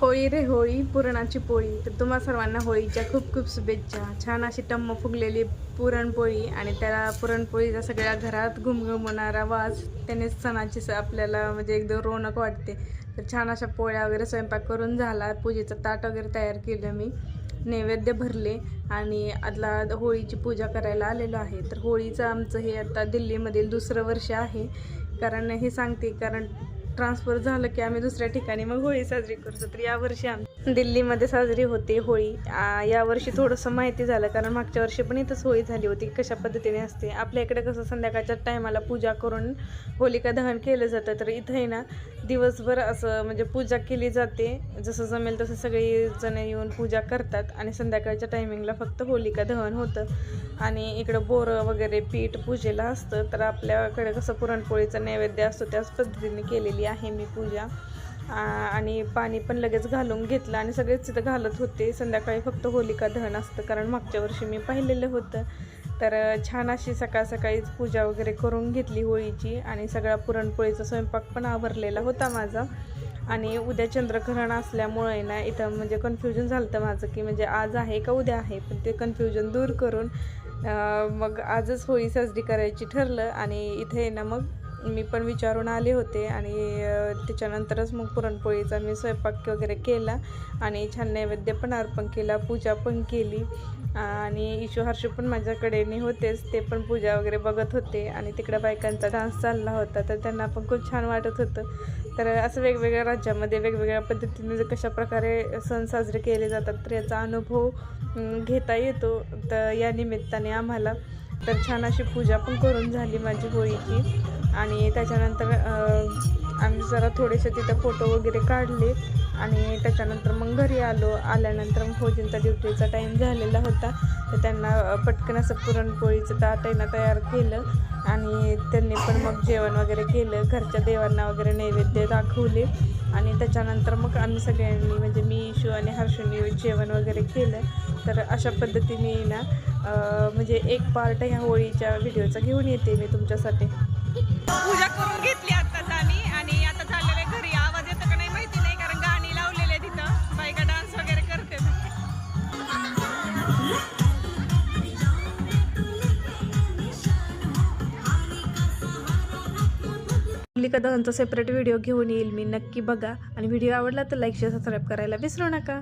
होळी रे होळी पुरणाची पोळी. तर तुम्हा सर्वांना होळीच्या खूप खूप शुभेच्छा. छान अशी टम्म फुगलेली पुरणपोळी आणि त्याला पुरणपोळीचा सगळ्या घरात घुमघुमवणारा वास त्याने सणाची आपल्याला म्हणजे एकदम रौनक वाटते. तर छान अशा पोळ्या वगैरे स्वयंपाक करून झाला. पूजेचं ताट वगैरे तयार केलं मी, नैवेद्य भरले आणि आदला होळीची पूजा करायला आलेलो आहे. तर होळीचं आमचं हे आता दिल्लीमधील दुसरं वर्ष आहे. कारण हे सांगते, कारण ट्रान्सफर झालं की आम्ही दुसऱ्या ठिकाणी मग होळी साजरी करतो. तर यावर्षी आम्ही दिल्लीमध्ये साजरी होते होळी. यावर्षी थोडंसं माहिती झालं, कारण मागच्या वर्षी पण इथंच होळी झाली होती. कशा पद्धतीने असते आपल्या इकडे, कसं संध्याकाळच्या टायमाला पूजा करून होलिका दहन केलं जातं. तर इथं आहे ना दिवसभर असं म्हणजे पूजा केली जाते. जसं जमेल तसं सगळी जण येऊन पूजा करतात आणि संध्याकाळच्या टायमिंगला फक्त होलिका दहन होतं. आणि इकडं बोरं वगैरे पीठ पूजेला असतं. तर आपल्याकडे कसं पुरणपोळीचा नैवेद्य असतो त्याच पद्धतीने केलेली आहे मी पूजा. आणि पाणी पण लगेच घालून घेतलं आणि सगळेच तिथं घालत होते. संध्याकाळी फक्त होलिका दहन असतं, कारण मागच्या वर्षी मी पाहिलेलं होतं. तर छान अशी सकाळ सकाळीच पूजा वगैरे करून घेतली होळीची आणि सगळा पुरणपोळीचा स्वयंपाक पण आवरलेला होता माझा. आणि उद्या चंद्रग्रहण असल्यामुळे ना इथं म्हणजे कन्फ्युजन झालं होतं माझं, की म्हणजे आज आहे का उद्या आहे. पण ते कन्फ्युजन दूर करून मग आजच होळी साजरी करायची ठरलं. आणि इथे ना मग मी पण विचारून आले होते आणि त्याच्यानंतरच मग पुरणपोळीचा मी स्वयंपाक वगैरे केला आणि छान नैवेद्य पण अर्पण केला, पूजा पण केली. आणि इशू हर्षू पण माझ्याकडेने होतेच, ते पण पूजा वगैरे बघत होते आणि तिकडं बायकांचा डान्स चालला होता. तर त्यांना पण खूप छान वाटत होतं. तर असं वेगवेगळ्या राज्यामध्ये वेगवेगळ्या पद्धतीने कशाप्रकारे सण साजरे केले जातात, तर याचा अनुभव घेता येतो. तर या निमित्ताने आम्हाला तर छान अशी पूजा पण करून झाली माझी होळीची. आणि त्याच्यानंतर आम्ही जरा थोडेसे तिथं फोटो वगैरे काढले आणि त्याच्यानंतर मग घरी आल्यानंतर मग फौजींचा ड्युटीचा टाईम झालेला होता. तर त्यांना पटकन असं पुरणपोळीचं ताट आहे ना तयार केलं आणि त्यांनी पण मग जेवण वगैरे केलं. घरच्या देवांना वगैरे नैवेद्य दाखवले आणि त्याच्यानंतर मग आम्ही सगळ्यांनी म्हणजे मी, इशू आणि हर्षूनी जेवण वगैरे केलं. तर अशा पद्धतीने ना म्हणजे एक पार्ट ह्या होळीच्या व्हिडिओचा घेऊन येते मी तुमच्यासाठी. पूजा करून घेतली आत्ताच आम्ही आणि आता चाललेले घरी. आवाज येतो का नाही माहिती नाही, कारण गाणी लावलेले तिथं, बायका डान्स वगैरे करते. होलिका दहनचा सेपरेट व्हिडिओ घेऊन येईल मी, नक्की बघा. आणि व्हिडिओ आवडला तर लाईक शेअर सबस्क्राईब करायला विसरू नका.